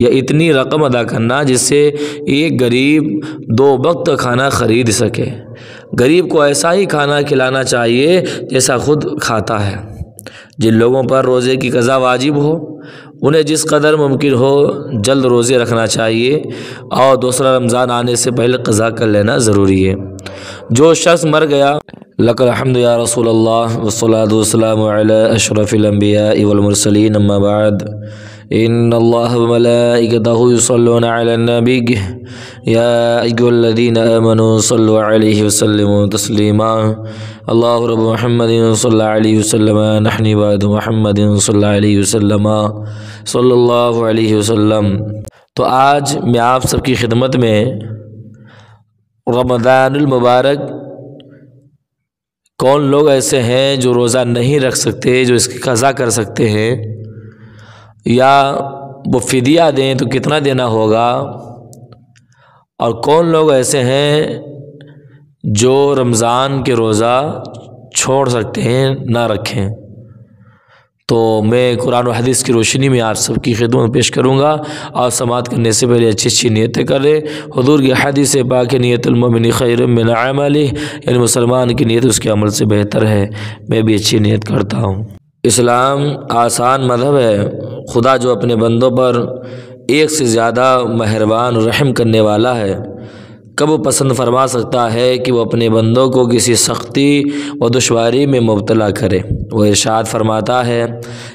یا اتنی رقم ادا کرنا جس سے ایک غریب 2 وقت کھانا خرید سکے۔ غریب کو ایسا ہی کھانا کھلانا چاہیے جیسا خود کھاتا ہے۔ جن لوگوں پر روزے کی قضا واجب ہو انہیں جس قدر ممکن ہو جلد روزے رکھنا چاہیے اور دوسرا رمضان آنے سے پہلے قضا کر لینا ضروری ہے۔ جو شخص مر گیا لک الحمد یا رسول اللہ والصلاۃ والسلام علی اشرف الانبیاء والمرسلین اما بعد ان اللہ وملائکتہ یصلون علی النبی یا ایھا الذین آمنوا صلوا علیہ وسلموا تسلیما اللہ رب محمد صلی اللہ علیہ وسلم نحن بعد محمد صلی اللہ علیہ وسلم صلی اللہ علیہ وسلم۔ تو آج میں آپ سب کی خدمت میں رمضان المبارک کون لوگ ایسے ہیں جو روزہ نہیں رکھ سکتے، جو اس کی قضا کر سکتے ہیں، یا وہ فدیہ دیں تو کتنا دینا ہوگا، اور کون لوگ ایسے ہیں جو رمضان کے روزہ چھوڑ سکتے ہیں نہ رکھیں۔ تو میں قرآن و حدیث کی روشنی میں آپ سب کی خدمت میں پیش کروں گا، اور سماعت کرنے سے پہلے اچھی نیتیں کریں۔ حضور کی حدیث پاک نیت المؤمن خیر من عملہ، یعنی مسلمان کی نیت اس کے عمل سے بہتر ہے۔ میں بھی اچھی نیت کرتا ہوں۔ اسلام آسان مذہب ہے۔ خدا جو اپنے بندوں پر ایک سے زیادہ مہربان رحم کرنے والا ہے، کب وہ پسند فرما سکتا ہے کہ وہ اپنے بندوں کو کسی سختی و دشواری میں مبتلا کرے؟ وہ ارشاد فرماتا ہے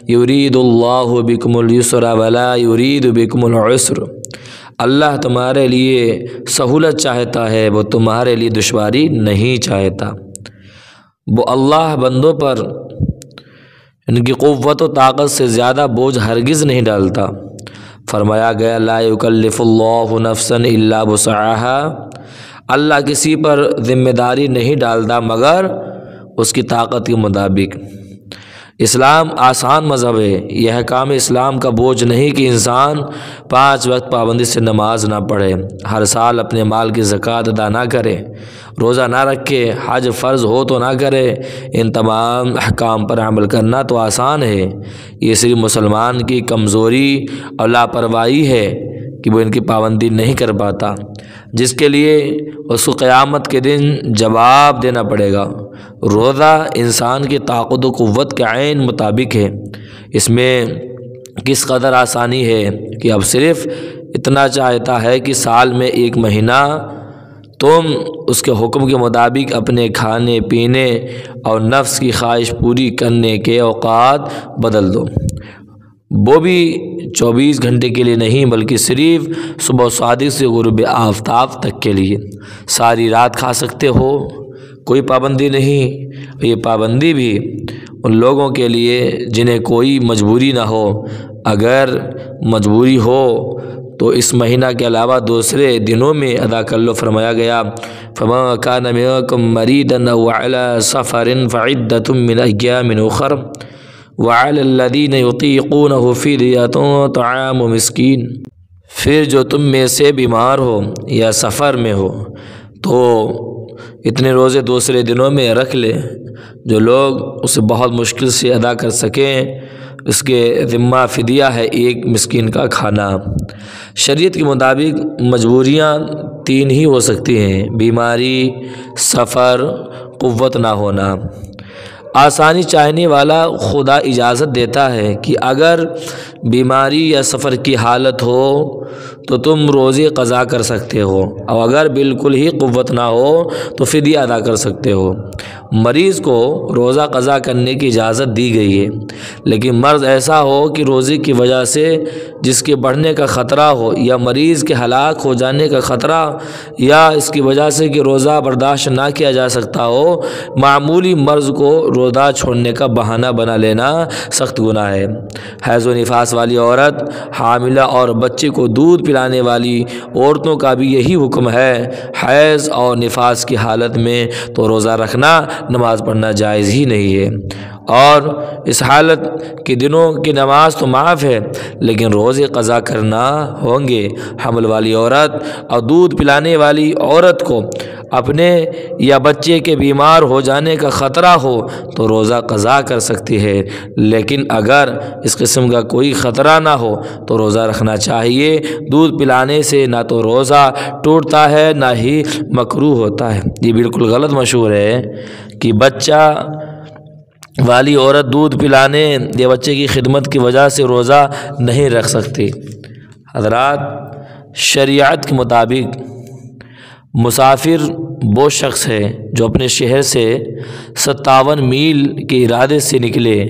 یرید اللہ بکم الیسر ولا یرید بکم العسر، اللہ تمہارے لیے سہولت چاہتا ہے، وہ تمہارے لیے دشواری نہیں چاہتا۔ وہ اللہ بندوں پر ان کی قوت و طاقت سے زیادہ بوجھ ہرگز نہیں ڈالتا۔ فرمایا گیا لا یکلف اللہ نفسا الا وسعها، اللہ کسی پر ذمہ داری نہیں ڈالتا مگر اس کی طاقت کے مطابق۔ اسلام آسان مذہب ہے۔ یہ احکام اسلام کا بوجھ نہیں کہ انسان 5 وقت پابندی سے نماز نہ پڑھے، ہر سال اپنے مال کی زکوٰۃ ادا نہ کرے، روزہ نہ رکھے، حج فرض ہو تو نہ کرے۔ ان تمام احکام پر عمل کرنا تو آسان ہے، یہ صرف مسلمان کی کمزوری اور لاپرواہی ہے کہ وہ ان کی پابندی نہیں کر پاتا، جس کے لیے اس کو قیامت کے دن جواب دینا پڑے گا۔ روزہ انسان کی طاقت و قوت کے عین مطابق ہے۔ اس میں کس قدر آسانی ہے کہ اب صرف اتنا چاہتا ہے کہ سال میں 1 مہینہ تم اس کے حکم کے مطابق اپنے کھانے پینے اور نفس کی خواہش پوری کرنے کے اوقات بدل دو، وہ بھی 24 گھنٹے کے لیے نہیں بلکہ صرف صبح صادق سے غروب آفتاب تک کے لیے۔ ساری رات کھا سکتے ہو، کوئی پابندی نہیں۔ یہ پابندی بھی ان لوگوں کے لیے جنہیں کوئی مجبوری نہ ہو، اگر مجبوری ہو تو اس مہینہ کے علاوہ دوسرے دنوں میں ادا کر لو۔ فرمایا گیا فَمَا كَانَ مِنكُم مَّرِيضًا أَوْ عَلَىٰ سَفَرٍ فَعِدَّةٌ مِّنْ أَيَّامٍ أُخَرَ وَعَلَى الَّذِينَ يُطِيقُونَهُ فِدْيَةٌ طَعَامُ مِسْكِينٍ، پھر جو تم میں سے بیمار ہو یا سفر میں ہو تو اتنے روزے دوسرے دنوں میں رکھ لے۔ جو لوگ اسے بہت مشکل سے ادا کر سکیں اس کے ذمہ فدیہ ہے 1 مسکین کا کھانا۔ شریعت کے مطابق مجبوریاں 3 ہی ہو سکتی ہیں: بیماری، سفر، قوت نہ ہونا۔ آسانی چاہنے والا خدا اجازت دیتا ہے کہ اگر بیماری یا سفر کی حالت ہو تو تم روزے قضا کر سکتے ہو، اور اگر بالکل ہی قوت نہ ہو تو فدیہ ادا کر سکتے ہو۔ مریض کو روزہ قضا کرنے کی اجازت دی گئی ہے، لیکن مرض ایسا ہو کہ روزے کی وجہ سے جس کے بڑھنے کا خطرہ ہو، یا مریض کے ہلاک ہو جانے کا خطرہ، یا اس کی وجہ سے کہ روزہ برداشت نہ کیا جا سکتا ہو، معمولی مرض کو روزہ چھوڑنے کا بہانہ بنا لینا سخت گناہ ہے۔ حیض و نفاس والی عورت، حاملہ اور بچے کو دودھ پلانے والی عورتوں کا بھی یہی حکم ہے۔ حیض اور نفاس کی حالت میں تو روزہ رکھنا، نماز پڑھنا جائز ہی نہیں ہے۔ اور اس حالت کے دنوں کی نماز تو معاف ہے لیکن روزے قضا کرنا ہوں گے۔ حمل والی عورت اور دودھ پلانے والی عورت کو اپنے یا بچے کے بیمار ہو جانے کا خطرہ ہو تو روزہ قضا کر سکتی ہے، لیکن اگر اس قسم کا کوئی خطرہ نہ ہو تو روزہ رکھنا چاہیے۔ دودھ پلانے سے نہ تو روزہ ٹوٹتا ہے نہ ہی مکروہ ہوتا ہے۔ یہ بالکل غلط مشہور ہے کہ بچہ والی عورت دودھ پلانے یا بچے کی خدمت کی وجہ سے روزہ نہیں رکھ سکتی۔ حضرات، شریعت کے مطابق مسافر وہ شخص ہے جو اپنے شہر سے 57 میل کے ارادے سے نکلے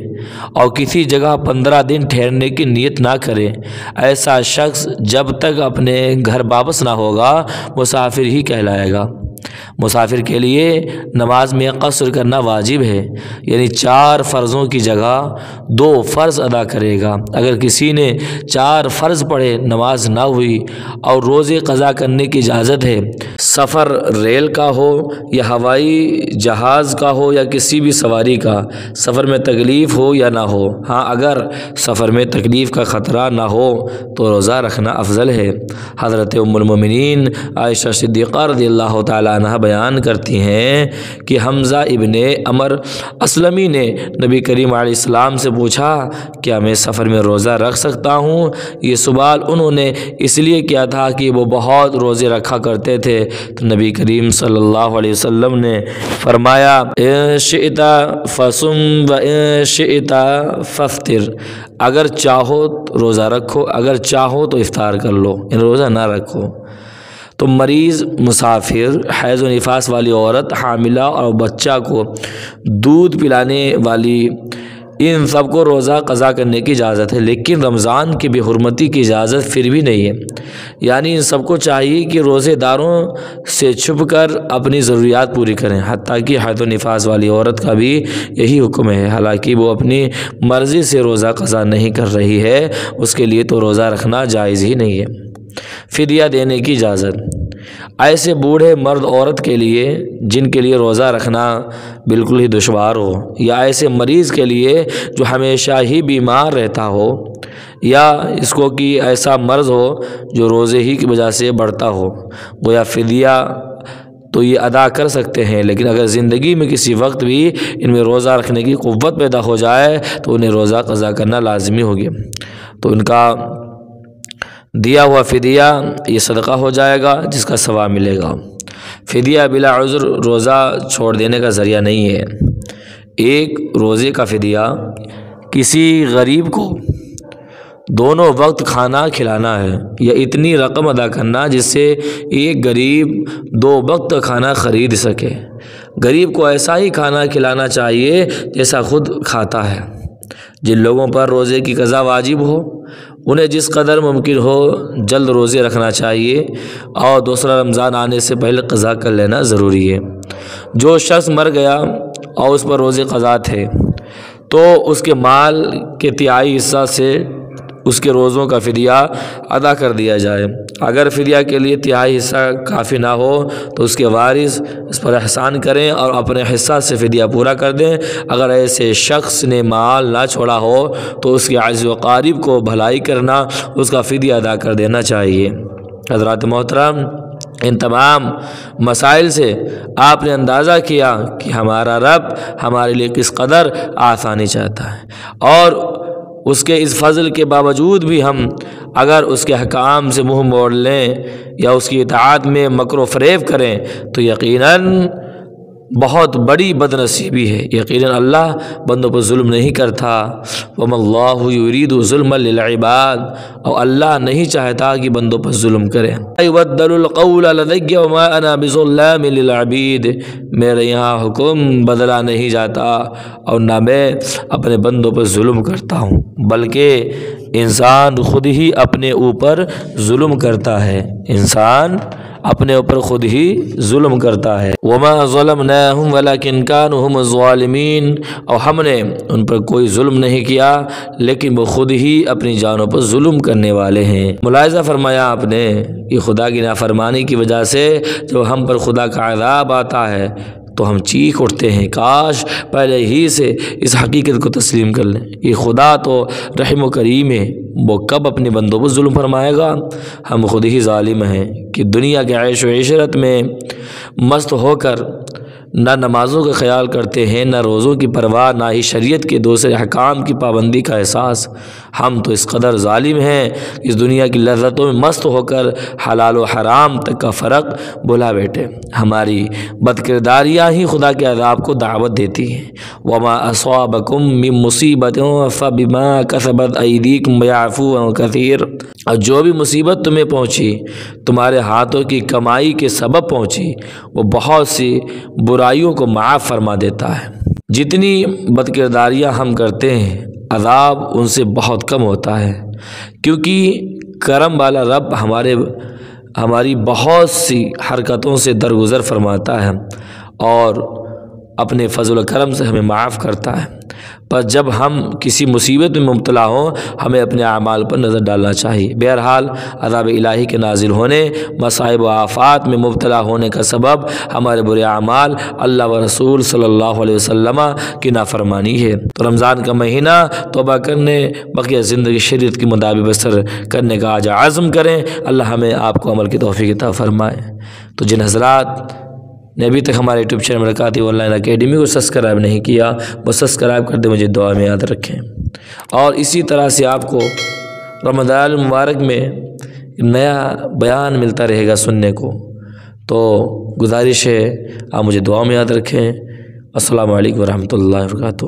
اور کسی جگہ 15 دن ٹھہرنے کی نیت نہ کرے، ایسا شخص جب تک اپنے گھر واپس نہ ہوگا مسافر ہی کہلائے گا۔ مسافر کے لیے نماز میں قصر کرنا واجب ہے، یعنی 4 فرضوں کی جگہ 2 فرض ادا کرے گا۔ اگر کسی نے 4 فرض پڑھے نماز نہ ہوئی اور روزے قضا کرنے کی اجازت ہے، سفر ریل کا ہو یا ہوائی جہاز کا ہو یا کسی بھی سواری کا، سفر میں تکلیف ہو یا نہ ہو۔ ہاں، اگر سفر میں تکلیف کا خطرہ نہ ہو تو روزہ رکھنا افضل ہے۔ حضرت ام المومنین عائشہ صدیقہ رضی اللہ تعالیٰ عنہ بیان کرتی ہیں کہ حمزہ ابن عمر اسلمی نے نبی کریم علیہ السلام سے پوچھا، کیا میں سفر میں روزہ رکھ سکتا ہوں؟ یہ سوال انہوں نے اس لیے کیا تھا کہ وہ بہت روزے رکھا کرتے تھے، تو نبی کریم صلی اللہ علیہ وسلم نے فرمایا، ان شئت فصم و ان شئت فافطر، اگر چاہو روزہ رکھو، اگر چاہو تو افطار کر لو، ان روزہ نہ رکھو۔ تو مریض، مسافر، حیض و نفاس والی عورت، حاملہ اور بچہ کو دودھ پلانے والی، ان سب کو روزہ قضا کرنے کی اجازت ہے، لیکن رمضان کی بے حرمتی کی اجازت پھر بھی نہیں ہے۔ یعنی ان سب کو چاہیے کہ روزے داروں سے چھپ کر اپنی ضروریات پوری کریں، حتیٰ کہ حیض و نفاس والی عورت کا بھی یہی حکم ہے، حالانکہ وہ اپنی مرضی سے روزہ قضا نہیں کر رہی ہے، اس کے لیے تو روزہ رکھنا جائز ہی نہیں ہے۔ فدیہ دینے کی اجازت، ایسے بوڑھے مرد عورت کے لیے جن کے لیے روزہ رکھنا بالکل ہی دشوار ہو، یا ایسے مریض کے لیے جو ہمیشہ ہی بیمار رہتا ہو، یا اس کو کہ ایسا مرض ہو جو روزے ہی کی وجہ سے بڑھتا ہو، گویا فدیہ تو یہ ادا کر سکتے ہیں، لیکن اگر زندگی میں کسی وقت بھی ان میں روزہ رکھنے کی قوت پیدا ہو جائے تو انہیں روزہ قضا کرنا لازمی ہوگی، تو ان کا دیا ہوا فدیہ یہ صدقہ ہو جائے گا جس کا ثواب ملے گا۔ فدیہ بلا عذر روزہ چھوڑ دینے کا ذریعہ نہیں ہے۔ ایک روزے کا فدیہ کسی غریب کو دونوں وقت کھانا کھلانا ہے، یا اتنی رقم ادا کرنا جس سے ایک غریب 2 وقت کھانا خرید سکے۔ غریب کو ایسا ہی کھانا کھلانا چاہیے جیسا خود کھاتا ہے۔ جن لوگوں پر روزے کی قضا واجب ہو انہیں جس قدر ممکن ہو جلد روزے رکھنا چاہیے، اور دوسرا رمضان آنے سے پہلے قضا کر لینا ضروری ہے۔ جو شخص مر گیا اور اس پر روزے قضا تھے تو اس کے مال کے 3 حصہ سے اس کے روزوں کا فدیہ ادا کر دیا جائے۔ اگر فدیہ کے لیے 3 حصہ کافی نہ ہو تو اس کے وارث اس پر احسان کریں اور اپنے حصہ سے فدیہ پورا کر دیں۔ اگر ایسے شخص نے مال نہ چھوڑا ہو تو اس کے عزیز و قریب کو بھلائی کرنا، اس کا فدیہ ادا کر دینا چاہیے۔ حضرات محترم، ان تمام مسائل سے آپ نے اندازہ کیا کہ ہمارا رب ہمارے لیے کس قدر آسانی چاہتا ہے، اور اس کے اس فضل کے باوجود بھی ہم اگر اس کے حکام سے منہ موڑ لیں یا اس کی اطاعت میں مکر و فریب کریں تو یقیناً بہت بڑی بد نصیبی ہے۔ یقیناً اللہ بندوں پر ظلم نہیں کرتا، وَمَا اللَّهُ يُرِيدُ ظُلْمًا لِلْعِبَادِ، اور اللہ نہیں چاہتا کہ بندوں پر ظلم کرے۔ يُبَدَّلُ الْقَوْلَ لَدَيَّ وَمَا أَنَا بِظَلَّامٍ لِلْعَبِيدِ، میرے یہاں حکم بدلا نہیں جاتا اور نہ میں اپنے بندوں پر ظلم کرتا ہوں، بلکہ انسان خود ہی اپنے اوپر ظلم کرتا ہے، انسان اپنے اوپر خود ہی ظلم کرتا ہے۔ وَمَا ظَلَمْنَاهُمْ وَلَكِنْ كَانُوا هُمُ الظَّالِمِينَ، اور ہم نے ان پر کوئی ظلم نہیں کیا لیکن وہ خود ہی اپنی جانوں پر ظلم کرنے والے ہیں۔ ملاحظہ فرمایا آپ نے کہ خدا کی نافرمانی کی وجہ سے جب ہم پر خدا کا عذاب آتا ہے تو ہم چیخ اٹھتے ہیں کاش پہلے ہی سے اس حقیقت کو تسلیم کر لیں۔ یہ خدا تو رحیم و کریم ہے، وہ کب اپنے بندوں پر ظلم فرمائے گا؟ ہم خود ہی ظالم ہیں کہ دنیا کے عیش و عشرت میں مست ہو کر نہ نمازوں کا خیال کرتے ہیں، نہ روزوں کی پرواہ، نہ ہی شریعت کے دوسرے احکام کی پابندی کا احساس۔ ہم تو اس قدر ظالم ہیں کہ اس دنیا کی لذتوں میں مست ہو کر حلال و حرام تک کا فرق بھلا بیٹھے۔ ہماری بد کرداریاں ہی خدا کے عذاب کو دعوت دیتی ہیں۔ وما اصابکم من مصیبت فبما کسبت ایدیکم ویعفو عن کثیر۔ اور جو بھی مصیبت تمہیں پہنچی تمہارے ہاتھوں کی کمائی کے سبب پہنچی، وہ بہت سی برائیوں کو معاف فرما دیتا ہے۔ جتنی بد کرداریاں ہم کرتے ہیں عذاب ان سے بہت کم ہوتا ہے، کیونکہ کرم والا رب ہماری بہت سی حرکتوں سے درگزر فرماتا ہے اور اپنے فضل و کرم سے ہمیں معاف کرتا ہے۔ پر جب ہم کسی مصیبت میں مبتلا ہوں ہمیں اپنے اعمال پر نظر ڈالنا چاہیے۔ بہرحال عذاب الہی کے نازل ہونے، مصائب و آفات میں مبتلا ہونے کا سبب ہمارے برے اعمال، اللہ و رسول صلی اللہ علیہ وسلم کی نافرمانی ہے۔ تو رمضان کا مہینہ توبہ کرنے، بقیہ زندگی شریعت کے مطابق بسر کرنے کا آج عزم کریں۔ اللہ ہمیں آپ کو عمل کی توفیق عطا فرمائے۔ تو جن حضرات نے ابھی تک ہمارے YouTube channel Markati online academy کو سبسکرائب نہیں کیا وہ سبسکرائب کر دیں، مجھے دعا میں یاد رکھیں۔ اور اسی طرح سے آپ کو رمضان المبارک میں نیا بیان ملتا رہے گا سننے کو، تو گزارش ہے آپ مجھے دعا میں یاد رکھیں۔ السلام علیکم ورحمۃ اللہ وبرکاتہ۔